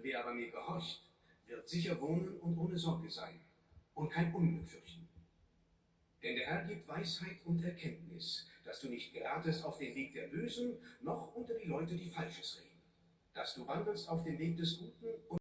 Wer aber mir gehorcht, wird sicher wohnen und ohne Sorge sein und kein Unglück fürchten. Denn der Herr gibt Weisheit und Erkenntnis, dass du nicht geratest auf den Weg der Bösen, noch unter die Leute, die Falsches reden. Dass du wandelst auf dem Weg des Guten und